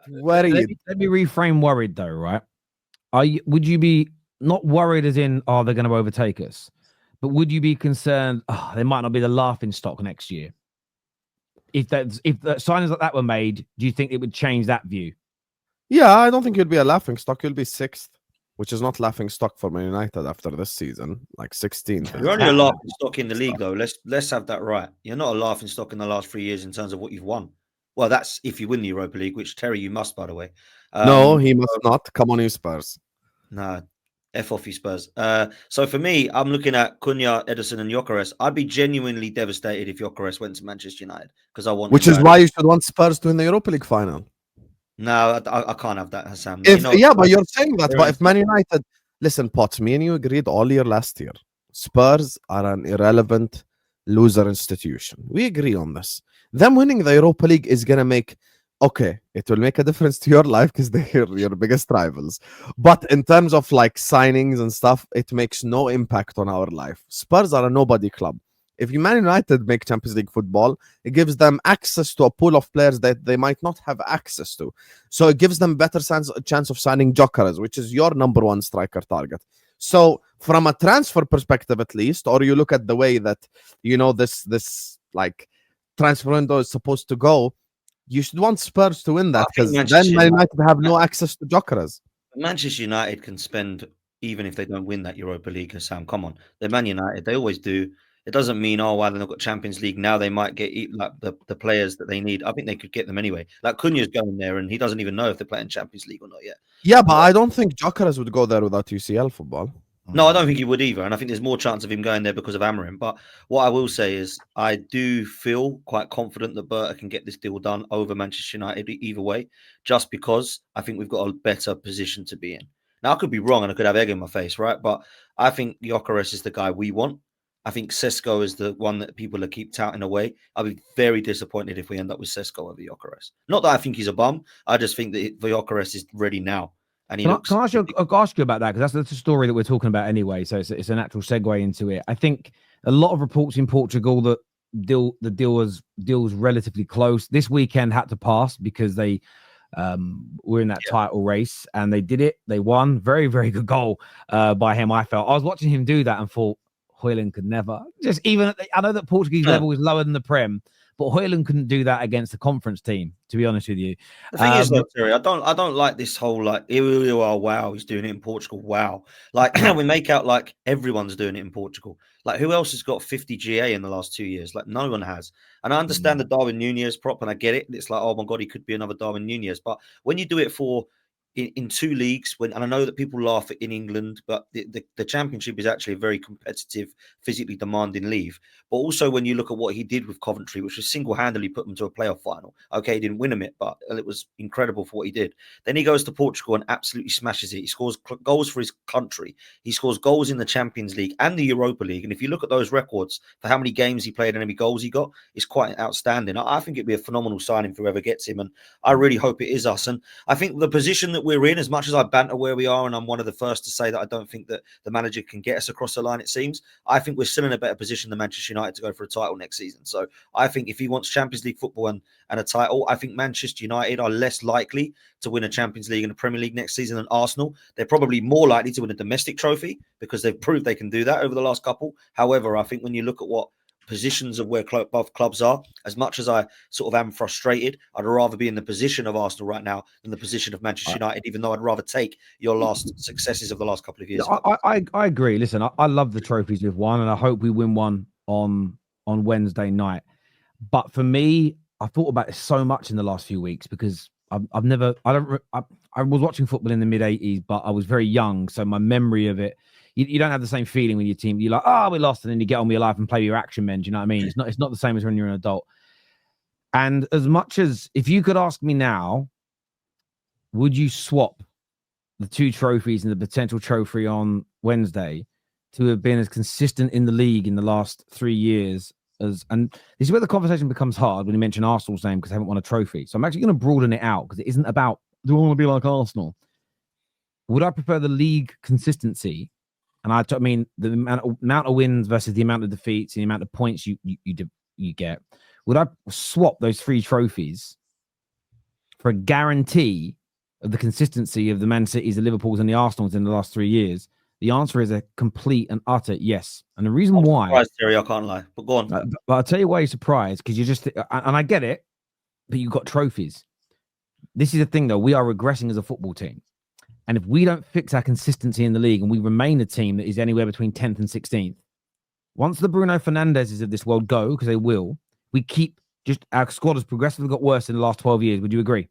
worried. Let me reframe worried though, right? Would you be not worried as in, oh, they're going to overtake us, but would you be concerned, oh, they might not be the laughing stock next year? If the signings like that were made, do you think it would change that view? Yeah, I don't think you'll be a laughing stock. You'll be sixth, which is not laughing stock for Man United after this season. Like 16th. You're only a laughing stock in the league, though. Let's have that right. You're not a laughing stock in the last 3 years in terms of what you've won. Well, that's if you win the Europa League, which Terry, you must, by the way. No, he must not. Come on, you Spurs. Nah, F off you Spurs. So for me, I'm looking at Cunha, Edison, and Gyokeres. I'd be genuinely devastated if Gyokeres went to Manchester United because I want. Which is why you should want Spurs to win the Europa League final. No, I can't have that, Hassan. But you're saying that. But if Man United, listen, Potts, me and you agreed all year last year. Spurs are an irrelevant loser institution. We agree on this. Them winning the Europa League is gonna make. Okay, it will make a difference to your life because they're your biggest rivals. But in terms of like signings and stuff, it makes no impact on our life. Spurs are a nobody club. If Man United make Champions League football, it gives them access to a pool of players that they might not have access to. So it gives them better chance of signing Gyokeres, which is your number one striker target. So from a transfer perspective, at least, or you look at the way that, this like transfer window is supposed to go, you should want Spurs to win that because then Man United have no access to Gyokeres. Manchester United can spend, even if they don't win that Europa League, Sam, come on. They're Man United. They always do. It doesn't mean, they've not got Champions League. Now they might get like the players that they need. I think they could get them anyway. Like Cunha's going there and he doesn't even know if they're playing Champions League or not yet. Yeah, but I don't think Gyokeres would go there without UCL football. No, I don't think he would either. And I think there's more chance of him going there because of Amorim. But what I will say is I do feel quite confident that Berta can get this deal done over Manchester United either way, just because I think we've got a better position to be in. Now, I could be wrong and I could have egg in my face, right? But I think Gyokeres is the guy we want. I think Sesko is the one that people are keep touting away. I'll be very disappointed if we end up with Sesko over Gyokeres. Not that I think he's a bum. I just think that Gyokeres is ready now. And can I ask you about that? Because that's a story that we're talking about anyway. So it's a natural segue into it. I think a lot of reports in Portugal that the deal was relatively close. This weekend had to pass because they were in that title race and they did it. They won. Very, very good goal by him. I was watching him do that and thought Højlund could never. Just even I know that Portuguese level is lower than the Prem. But Højlund couldn't do that against the conference team, to be honest with you. The thing is, though, Terry, I don't like this whole wow, he's doing it in Portugal. Wow. Like we make out like everyone's doing it in Portugal. Like who else has got 50 GA in the last 2 years? Like no one has. And I understand the Darwin Nunez prop and I get it. It's like, oh my God, he could be another Darwin Nunez. But when you do it for in two leagues, and I know that people laugh in England, but the Championship is actually a very competitive, physically demanding league. But also when you look at what he did with Coventry, which was single-handedly put them to a playoff final. Okay, he didn't win them it, but it was incredible for what he did. Then he goes to Portugal and absolutely smashes it. He scores goals for his country. He scores goals in the Champions League and the Europa League. And if you look at those records for how many games he played and how many goals he got, it's quite outstanding. I think it'd be a phenomenal signing for whoever gets him. And I really hope it is us. And I think the position that we're in, as much as I banter where we are, and I'm one of the first to say that I don't think that the manager can get us across the line, it seems, I think we're still in a better position than Manchester United to go for a title next season. So I think if he wants Champions League football and a title, I think Manchester United are less likely to win a Champions League and a Premier League next season than Arsenal. They're probably more likely to win a domestic trophy because they've proved they can do that over the last couple. However, I think when you look at what positions of where both clubs are, as much as I sort of am frustrated, I'd rather be in the position of Arsenal right now than the position of Manchester United, even though I'd rather take your last successes of the last couple of years. I agree. Listen, I love the trophies we've won, and I hope we win one on Wednesday night. But for me, I've thought about it so much in the last few weeks because I was watching football in the mid-'80s, but I was very young, so my memory of it, you don't have the same feeling when your team, you're like, oh, we lost, and then you get on with your life and play your action men. Do you know what I mean? It's not the same as when you're an adult. And as much as, if you could ask me now, would you swap the two trophies and the potential trophy on Wednesday to have been as consistent in the league in the last 3 years and this is where the conversation becomes hard when you mention Arsenal's name because they haven't won a trophy. So I'm actually going to broaden it out because it isn't about, do I want to be like Arsenal? Would I prefer the league consistency? And I mean, the amount of wins versus the amount of defeats and the amount of points you get. Would I swap those 3 trophies for a guarantee of the consistency of the Man Cities, the Liverpools, and the Arsenals in the last 3 years? The answer is a complete and utter yes. And the reason why, surprised, Terry, I can't lie, but go on. but I'll tell you why you're surprised, because you're just, and I get it, but you've got trophies. This is the thing, though. We are regressing as a football team. And if we don't fix our consistency in the league and we remain a team that is anywhere between 10th and 16th, once the Bruno Fernandezes of this world go, because they will, we keep just, our squad has progressively got worse in the last 12 years. Would you agree?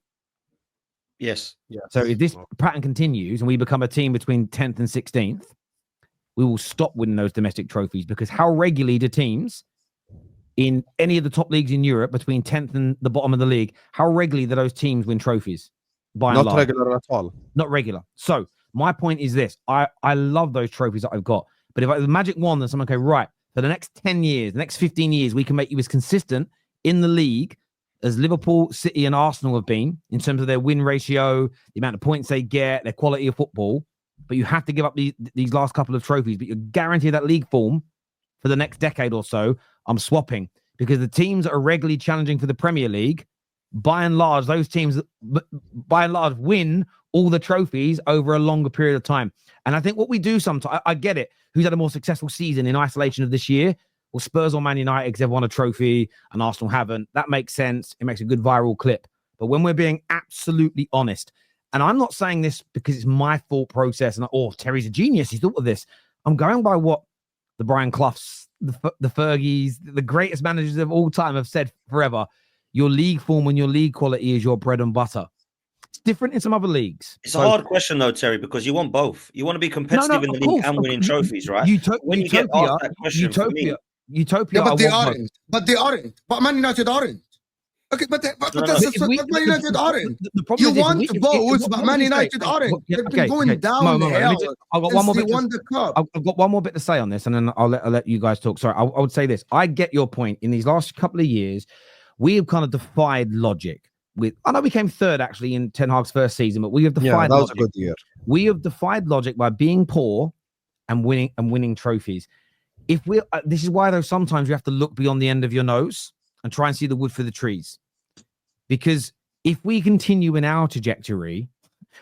Yes. Yeah. So if this pattern continues and we become a team between 10th and 16th, we will stop winning those domestic trophies, because how regularly do teams in any of the top leagues in Europe between 10th and the bottom of the league, how regularly do those teams win trophies? Not regular at all. Not regular. So my point is this. I love those trophies that I've got. But if I the magic wand and someone go, right, for the next 10 years, the next 15 years, we can make you as consistent in the league as Liverpool, City, and Arsenal have been in terms of their win ratio, the amount of points they get, their quality of football. But you have to give up these last couple of trophies. But you're guaranteed that league form for the next decade or so. I'm swapping, because the teams that are regularly challenging for the Premier League, by and large, those teams, by and large, win all the trophies over a longer period of time. And I think what we do sometimes, I get it. Who's had a more successful season in isolation of this year? Well, Spurs or Man United, because they've won a trophy and Arsenal haven't. That makes sense. It makes a good viral clip. But when we're being absolutely honest, and I'm not saying this because it's my thought process and, oh, Terry's a genius, he thought of this. I'm going by what the Brian Cloughs, the Fergies, the greatest managers of all time have said forever. Your league form and your league quality is your bread and butter. It's different in some other leagues. It's a hard question, though, Terry, because you want both. You want to be competitive in the league and winning trophies, right? When you get asked that question, Utopia. Yeah, but they aren't. But they aren't. But Man United aren't. Okay, but Man United aren't. You want both, but Man United aren't. They've been going down the hell. I've got one more bit. Won the cup. I've got one more bit to say on this, and then I'll let you guys talk. Sorry, I would say this. I get your point. In these last couple of years, we have kind of defied logic. I know we came third actually in Ten Hag's first season, but we have defied. That was a good year. We have defied logic by being poor and winning trophies. If we're this is why though sometimes you have to look beyond the end of your nose and try and see the wood for the trees, because if we continue in our trajectory,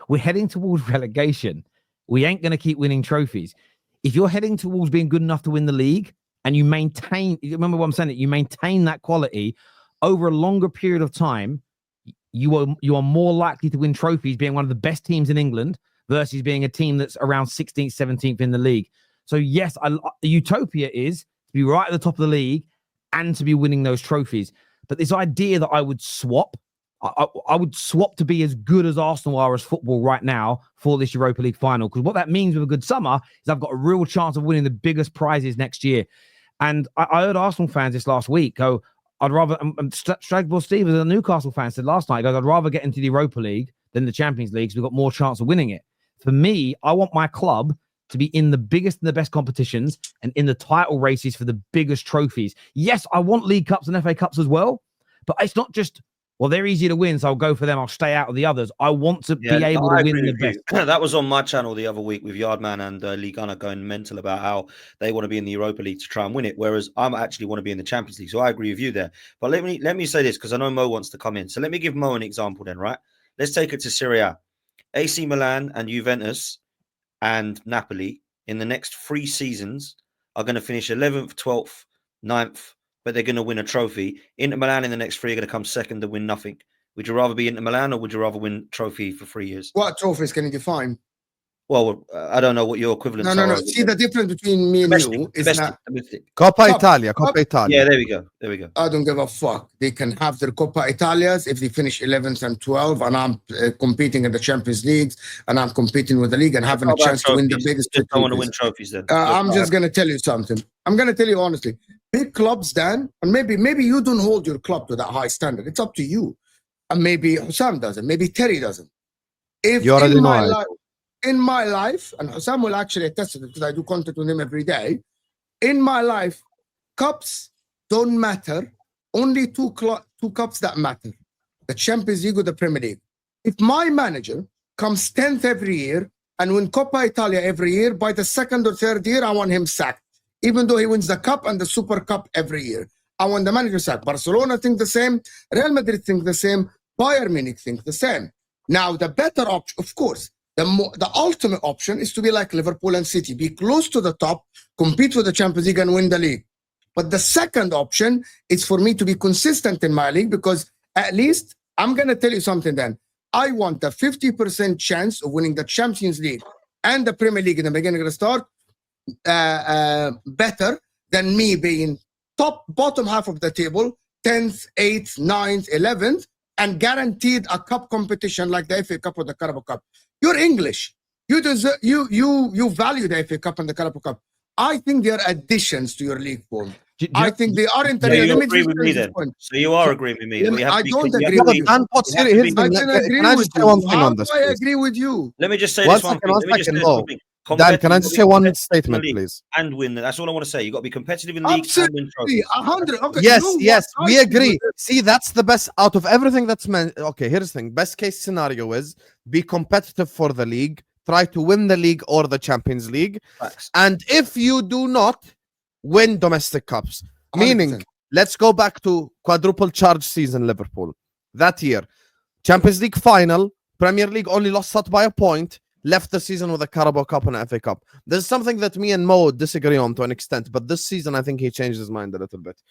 we're heading towards relegation. We ain't going to keep winning trophies. If you're heading towards being good enough to win the league and you maintain, remember what I'm saying, that you maintain that quality over a longer period of time, you are more likely to win trophies being one of the best teams in England versus being a team that's around 16th, 17th in the league. So yes, the utopia is to be right at the top of the league and to be winning those trophies. But this idea that I would swap, I would swap to be as good as Arsenal are as football right now for this Europa League final. Because what that means with a good summer is I've got a real chance of winning the biggest prizes next year. And I heard Arsenal fans this last week go, I'd rather, Stragbo Steve, as a Newcastle fan, said last night, goes, I'd rather get into the Europa League than the Champions League because we've got more chance of winning it. For me, I want my club to be in the biggest and the best competitions and in the title races for the biggest trophies. Yes, I want League Cups and FA Cups as well, but it's not just, well, they're easier to win, so I'll go for them. I'll stay out of the others. I want to be able to win the best. That was on my channel the other week with Yardman and Lee Gunner going mental about how they want to be in the Europa League to try and win it, whereas I actually want to be in the Champions League. So I agree with you there. But let me say this, because I know Mo wants to come in. So let me give Mo an example then, right? Let's take it to Serie A. AC Milan and Juventus and Napoli in the next 3 seasons are going to finish 11th, 12th, 9th, but they're going to win a trophy. Inter Milan in the next 3 are going to come second and win nothing. Would you rather be Inter Milan or would you rather win trophy for 3 years? What trophies can you define? Well, I don't know what your equivalents are. No. See, the difference between me and you is not... Coppa Italia. Yeah, there we go. I don't give a fuck. They can have their Coppa Italias if they finish 11th and 12th, and I'm competing in the Champions Leagues, and I'm competing with the league and having a chance to win the biggest trophies. I want to win trophies then. I'm just going to tell you something. I'm going to tell you honestly. Big clubs, Dan, and maybe you don't hold your club to that high standard. It's up to you. And maybe Hussam doesn't. Maybe Terry doesn't. If you already know in my life, and Hussam will actually attest to it because I do content with him every day. In my life, cups don't matter. Only two cups that matter: the Champions League or the Premier League. If my manager comes 10th every year and win Coppa Italia every year, by the 2nd or 3rd year, I want him sacked. Even though he wins the cup and the Super Cup every year, I want the manager sacked. Barcelona think the same. Real Madrid think the same. Bayern Munich think the same. Now, the better option, of course, the ultimate option is to be like Liverpool and City, be close to the top, compete for the Champions League and win the league. But the second option is for me to be consistent in my league, because at least I'm going to tell you something then. I want a 50% chance of winning the Champions League and the Premier League in the beginning of the start better than me being bottom half of the table, 10th, 8th, 9th, 11th, and guaranteed a cup competition like the FA Cup or the Carabao Cup. You're English. You deserve, you value the FA Cup and the Carabao Cup. I think they are additions to your league form. I think they are interior. You agree with me then? So you are agreeing with me? I don't agree with you. Can I just say one thing on this? I agree with you. Let me just say this one thing. Dan, can I just say one statement, please? And win. That's all I want to say. You got to be competitive in the league and win trophies. 100. Okay, yes, we agree. See, that's the best out of everything that's meant. Okay, here's the thing. Best case scenario is be competitive for the league, try to win the league or the Champions League. Facts. And if you do not, win domestic cups. 100%. Meaning, let's go back to quadruple charge season Liverpool. That year, Champions League final, Premier League only lost out by a point, left the season with a Carabao Cup and an FA Cup. There's something that me and Mo disagree on to an extent, but this season I think he changed his mind a little bit.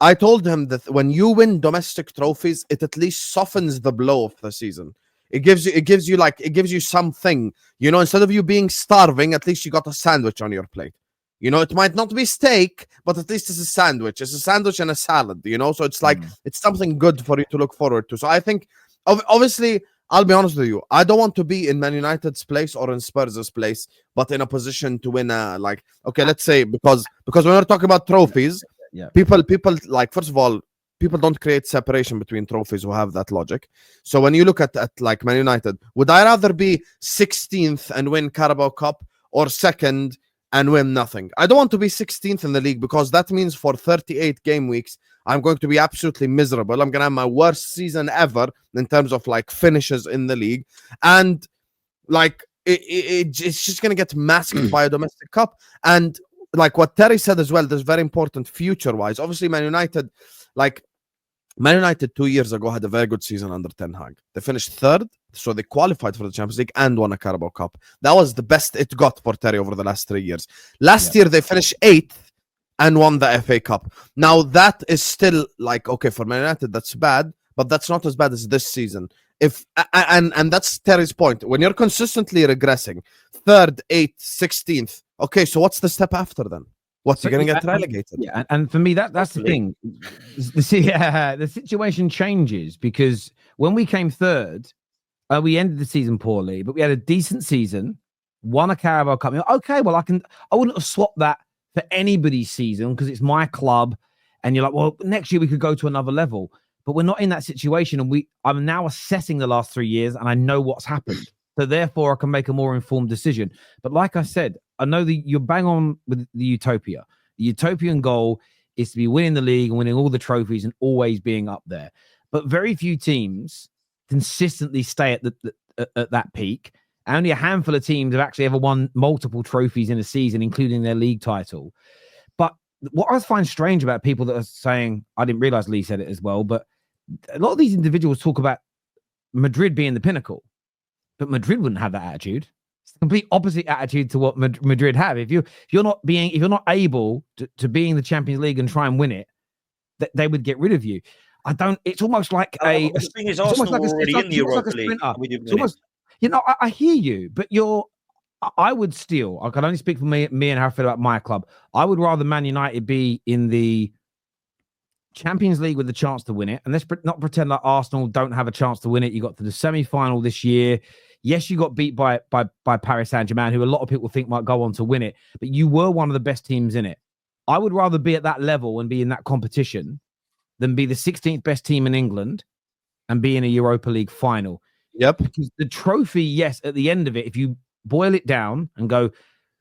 I told him that when you win domestic trophies, it at least softens the blow of the season. It gives you something, you know, instead of you being starving, at least you got a sandwich on your plate. You know, it might not be steak, but at least it's a sandwich. It's a sandwich and a salad, you know? So it's like, it's something good for you to look forward to. So I think, obviously, I'll be honest with you, I don't want to be in Man United's place or in Spurs' place, but in a position to win okay, let's say, because when we're talking about trophies, people like, first of all, people don't create separation between trophies who have that logic. So when you look at like Man United, would I rather be 16th and win Carabao Cup or second and win nothing? I don't want to be 16th in the league, because that means for 38 game weeks, I'm going to be absolutely miserable. I'm going to have my worst season ever in terms of like finishes in the league. And like, it's just going to get masked by a domestic cup. And like what Terry said as well, that's very important future-wise. Obviously, Man United 2 years ago had a very good season under Ten Hag. They finished third, so they qualified for the Champions League and won a Carabao Cup. That was the best it got for Terry over the last 3 years. Last year, they finished 8th and won the FA Cup. Now, that is still like, okay, for Man United, that's bad, but that's not as bad as this season. And that's Terry's point. When you're consistently regressing, 3rd, 8th, 16th, okay, so what's the step after then? What's you're going to get relegated? Yeah, and for me, that's the thing. The situation changes, because when we came third, we ended the season poorly, but we had a decent season, won a Carabao Cup. Okay, well, I wouldn't have swapped that for anybody's season because it's my club. And you're like, well, next year we could go to another level. But we're not in that situation. And I'm now assessing the last 3 years, and I know what's happened. So therefore, I can make a more informed decision. But like I said, I know that you're bang on with the utopia. The utopian goal is to be winning the league and winning all the trophies and always being up there. But very few teams consistently stay at that peak. Only a handful of teams have actually ever won multiple trophies in a season, including their league title. But what I find strange about people that are saying, I didn't realize Lee said it as well, but a lot of these individuals talk about Madrid being the pinnacle, but Madrid wouldn't have that attitude. It's the complete opposite attitude to what Madrid have. If you're not able to be in the Champions League and try and win it, they would get rid of you. It's almost like the thing is, Arsenal are already in the Europa League. It's almost, I hear you, but I would still, I can only speak for me and how I feel about my club. I would rather Man United be in the Champions League with the chance to win it. And let's not pretend like Arsenal don't have a chance to win it. You got to the semi-final this year. Yes, you got beat by Paris Saint-Germain, who a lot of people think might go on to win it, but you were one of the best teams in it. I would rather be at that level and be in that competition than be the 16th best team in England and be in a Europa League final. Yep. Because the trophy, yes, at the end of it, if you boil it down and go,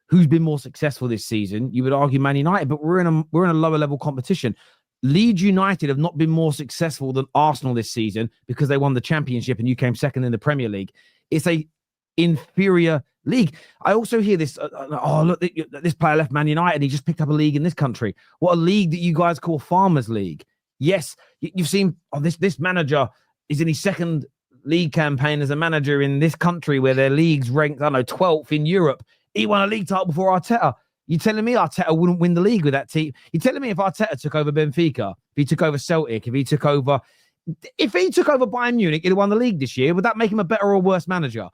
who's been more successful this season, you would argue Man United, but we're in a lower level competition. Leeds United have not been more successful than Arsenal this season because they won the championship and you came second in the Premier League. It's a inferior league. I also hear this, look, this player left Man United, he just picked up a league in this country. What a league that you guys call Farmers League. Yes, you've seen this manager He's in his second league campaign as a manager in this country where their league's ranked, I don't know, 12th in Europe. He won a league title before Arteta. You telling me Arteta wouldn't win the league with that team? You telling me if Arteta took over Benfica, if he took over Celtic, if he took over Bayern Munich, he'd have won the league this year. Would that make him a better or worse manager?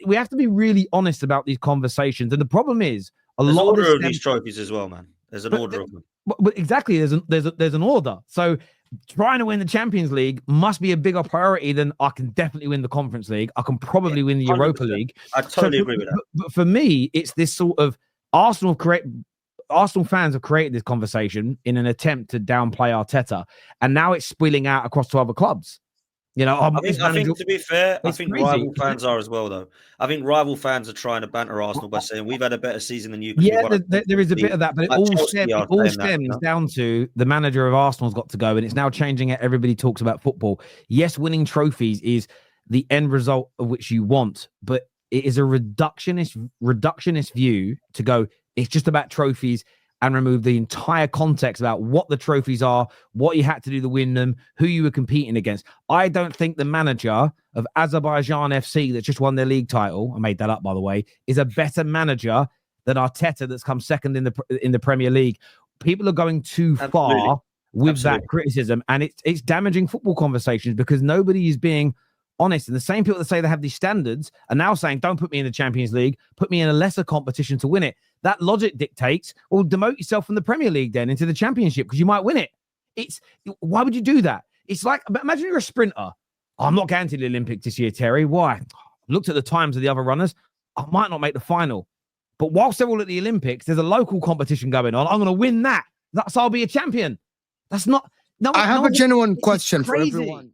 We have to be really honest about these conversations. And the problem is There's lot order of these trophies as well, man. There's an order of them. But exactly, there's an order. So trying to win the Champions League must be a bigger priority than I can definitely win the Conference League. I can probably win the Europa League. I totally agree with that. But for me, it's this sort of Arsenal fans have created this conversation in an attempt to downplay Arteta, and now it's spilling out across to other clubs. You know, I think to be fair, I think crazy. rival fans are as well, though. I think rival fans are trying to banter Arsenal by saying we've had a better season than you. Yeah, there is a bit of that, but it all stems down to the manager of Arsenal's got to go, and it's now changing it. Everybody talks about football. Yes, winning trophies is the end result of which you want, but it is a reductionist view to go, it's just about trophies, and remove the entire context about what the trophies are, what you had to do to win them, who you were competing against. I don't think the manager of Azerbaijan FC that just won their league title, I made that up, by the way, is a better manager than Arteta that's come second in the Premier League. People are going too far with that criticism, and it's damaging football conversations because nobody is being honest. And the same people that say they have these standards are now saying, don't put me in the Champions League, put me in a lesser competition to win it. That logic dictates, well, demote yourself from the Premier League then into the Championship because you might win it. Why would you do that? It's like, imagine you're a sprinter. Oh, I'm not going to the Olympics this year, Terry. Why? I looked at the times of the other runners. I might not make the final. But whilst they're all at the Olympics, there's a local competition going on. I'm going to win that. So I'll be a champion. That's not... I have a genuine question for everyone.